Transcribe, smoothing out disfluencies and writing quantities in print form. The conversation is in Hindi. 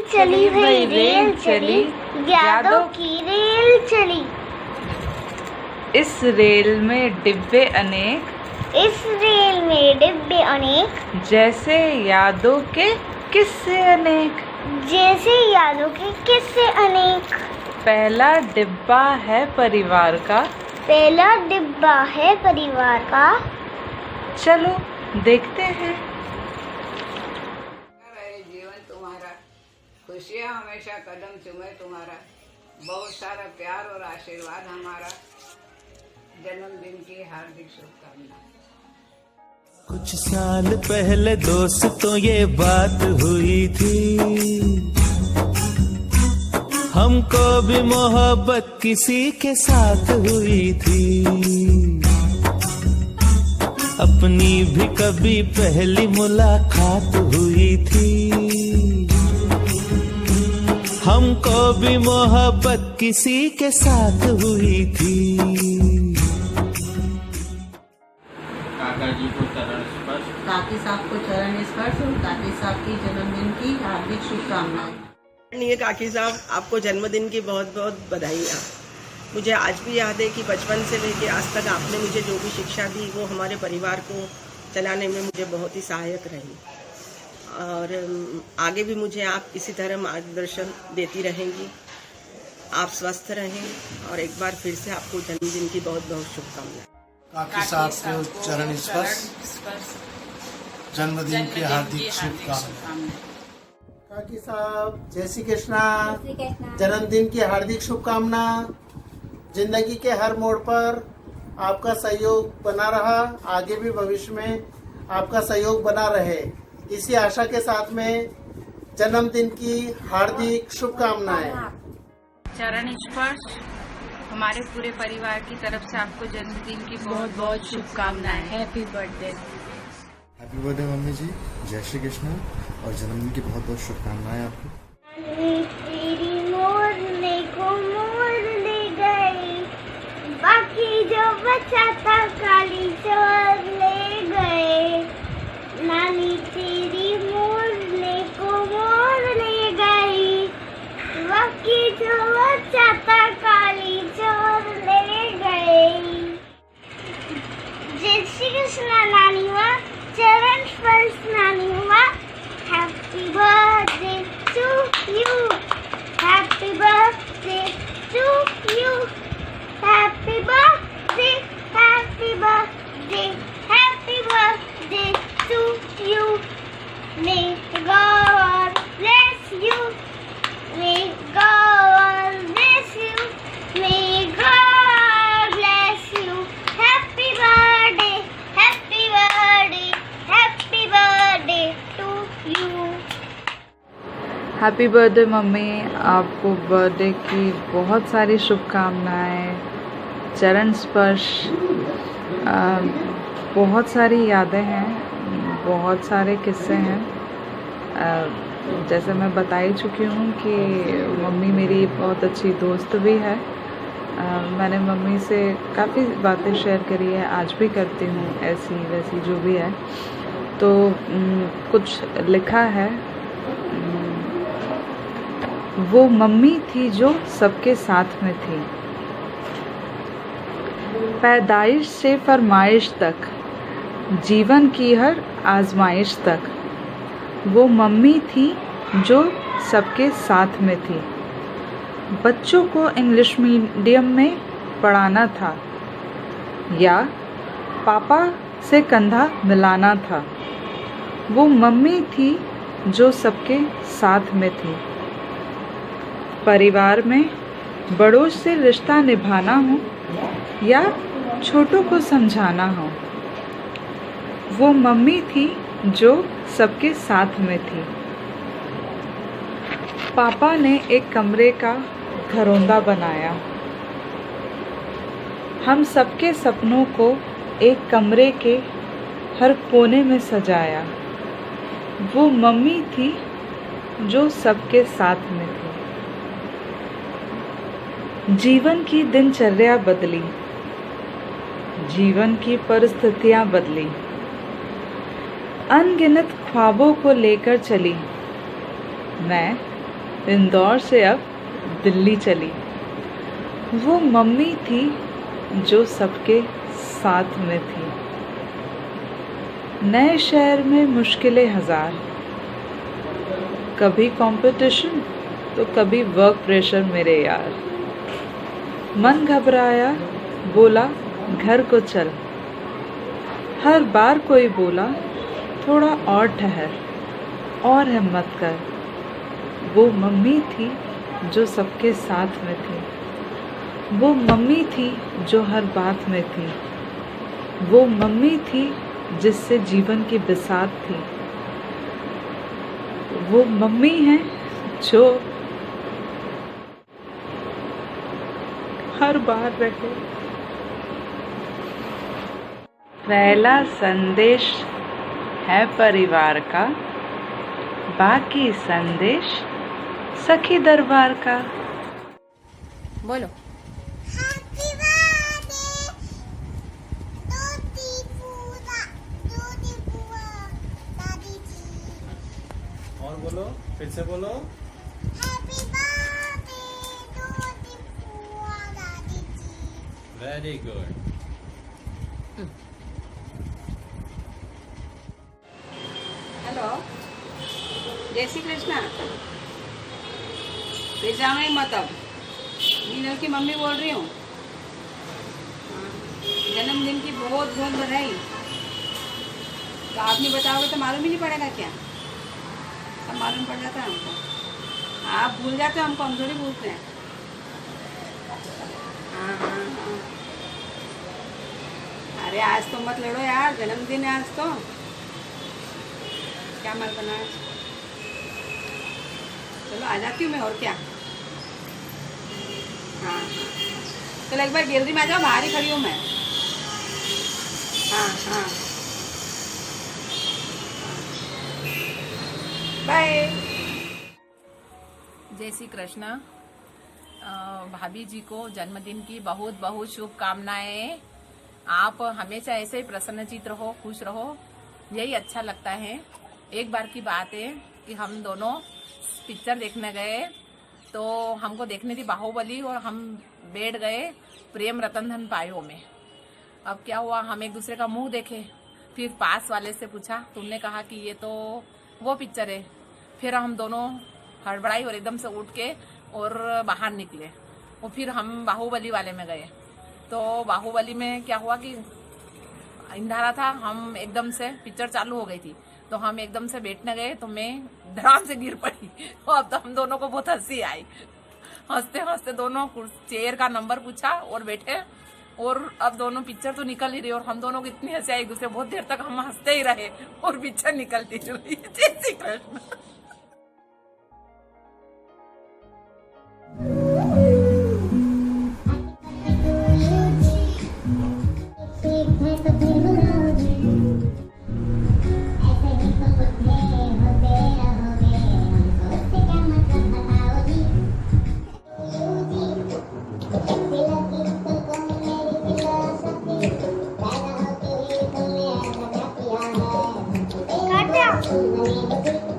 चली भाई रेल चली, यादों की रेल चली। इस रेल में डिब्बे अनेक, इस रेल में डिब्बे अनेक, जैसे यादों के किस्से अनेक। जैसे यादों के किस्से अनेक। पहला डिब्बा है परिवार का, पहला डिब्बा है परिवार का। चलो देखते हैं। रहे जीवन तुम्हारा, खुशियाँ हमेशा कदम चूमे तुम्हारा, बहुत सारा प्यार और आशीर्वाद हमारा, जन्मदिन की हार्दिक शुभकामनाएं। कुछ साल पहले दोस्तों ये बात हुई थी, हमको भी मोहब्बत किसी के साथ हुई थी। अपनी भी कभी पहली मुलाकात हुई थी, हमको भी मोहब्बत किसी के साथ हुई थी। काका जी को चरण स्पर्श, काकी साहब को चरण स्पर्श और काकी साहब की जन्मदिन की हार्दिक शुभकामनाएं। ये काकी साहब, आपको जन्मदिन की बहुत बहुत बधाइयाँ। मुझे आज भी याद है कि बचपन से लेकर आज तक आपने मुझे जो भी शिक्षा दी वो हमारे परिवार को चलाने में मुझे बहुत ही सहायक रही, और आगे भी मुझे आप इसी तरह मार्गदर्शन देती रहेंगी। आप स्वस्थ रहें, और एक बार फिर से आपको जन्मदिन की बहुत बहुत शुभकामनाएं। काकी साहब को चरण स्पर्श, जन्मदिन की हार्दिक शुभकामनाएं। काकी साहब जय श्री कृष्णा, जन्मदिन की हार्दिक शुभकामना। जिंदगी के हर मोड़ पर आपका सहयोग बना रहा, आगे भी भविष्य में आपका सहयोग बना रहे, इसी आशा के साथ में जन्मदिन की हार्दिक शुभकामनाएं। चरण स्पर्श, हमारे पूरे परिवार की तरफ से आपको जन्मदिन की बहुत बहुत शुभकामनाएं। Happy birthday. Happy birthday mummy ji, जय श्री कृष्ण, और जन्मदिन की बहुत बहुत शुभकामनाएं आपको। तेरी मोरने को मोर ले गई, बाकी जो बचा था काली चोर ले गए। नानी तेरी मोरने को मोर ले गई, बाकी जो बचा था काली चोर ले गई। जय श्री कृष्ण नानी माँ, चरण स्पर्श नानी माँ। Happy birthday to you, happy birthday to you, happy birthday, happy birthday, happy birthday to you. May God bless you, may God bless you, may God bless you. Happy birthday, happy birthday, happy birthday to you. Happy birthday mummy, आपको बर्थडे की बहुत सारी शुभकामनाएं। चरण स्पर्श, बहुत सारी यादें हैं, बहुत सारे किस्से हैं। जैसे मैं बता ही चुकी हूँ कि मम्मी मेरी बहुत अच्छी दोस्त भी है। मैंने मम्मी से काफ़ी बातें शेयर करी है, आज भी करती हूँ, ऐसी वैसी जो भी है। तो कुछ लिखा है, वो मम्मी थी जो सबके साथ में थी, पैदाइश से फरमाइश तक, जीवन की हर आजमाइश तक। वो मम्मी थी जो सबके साथ में थी, बच्चों को इंग्लिश मीडियम में पढ़ाना था, या पापा से कंधा मिलाना था। वो मम्मी थी जो सबके साथ में थी, परिवार में बड़ों से रिश्ता निभाना हो या छोटों को समझाना हो। वो मम्मी थी जो सबके साथ में थी। पापा ने एक कमरे का घरौंदा बनाया, हम सबके सपनों को एक कमरे के हर कोने में सजाया। वो मम्मी थी जो सबके साथ में थी। जीवन की दिनचर्या बदली, जीवन की परिस्थितियां बदली, अनगिनत ख्वाबों को लेकर चली। मैं इंदौर से अब दिल्ली चली। वो मम्मी थी जो सबके साथ में थी। नए शहर में मुश्किलें हजार, कभी कंपटीशन तो कभी वर्क प्रेशर मेरे यार। मन घबराया, बोला घर को चल। हर बार कोई बोला थोड़ा और ठहर और हिम्मत कर। वो मम्मी थी जो सबके साथ में थी। वो मम्मी थी जो हर बात में थी। वो मम्मी थी जिससे जीवन की बिसात थी। वो मम्मी है जो हर बार रहे। पहला संदेश है परिवार का, बाकी संदेश सखी दरबार का। बोलो। और बोलो, फिर से बोलो। Very good. हेलो, जय श्री कृष्णा। फिर जाऊंगी मत अब। मीनल की मम्मी बोल रही हूँ। जन्मदिन की बहुत बहुत बधाई। तो आप नहीं बताओगे तो मालूम ही नहीं पड़ेगा क्या? सब मालूम पड़ जाता है हमको। आप भूल जाते हो, हमको हम थोड़ी भूलते हैं। हाँ हाँ हाँ। अरे आज तो मत लड़ो यार, जन्मदिन है आज तो। क्या मत बना। चलो आ जाती हूँ मैं, और क्या। हाँ चलो एक बार गैलरी में आ जाओ, बाहर ही खड़ी हूँ मैं। हाँ हाँ बाय। जय श्री कृष्ण। भाभी जी को जन्मदिन की बहुत बहुत शुभकामनाएं। आप हमेशा ऐसे ही प्रसन्नचित्त रहो, खुश रहो, यही अच्छा लगता है। एक बार की बात है कि हम दोनों पिक्चर देखने गए, तो हमको देखनी थी बाहुबली, और हम बैठ गए प्रेम रतन धन पायो में। अब क्या हुआ, हम एक दूसरे का मुंह देखे। फिर पास वाले से पूछा, तुमने कहा कि ये तो वो पिक्चर है। फिर हम दोनों हड़बड़ाई और एकदम से उठ के और बाहर निकले, और फिर हम बाहुबली वाले में गए। तो बाहुबली में क्या हुआ कि अंधारा था, हम एकदम से पिक्चर चालू हो गई थी, तो हम एकदम से बैठने गए, तो मैं धड़ाम से गिर पड़ी। तो अब तो हम दोनों को बहुत हंसी आई। हंसते हंसते दोनों चेयर का नंबर पूछा और बैठे, और अब दोनों पिक्चर तो निकल ही रही, और हम दोनों को इतनी हंसी आई एक दूसरे, बहुत देर तक हम हंसते ही रहे और पिक्चर निकलती रही। जय श्री कृष्ण। काटा।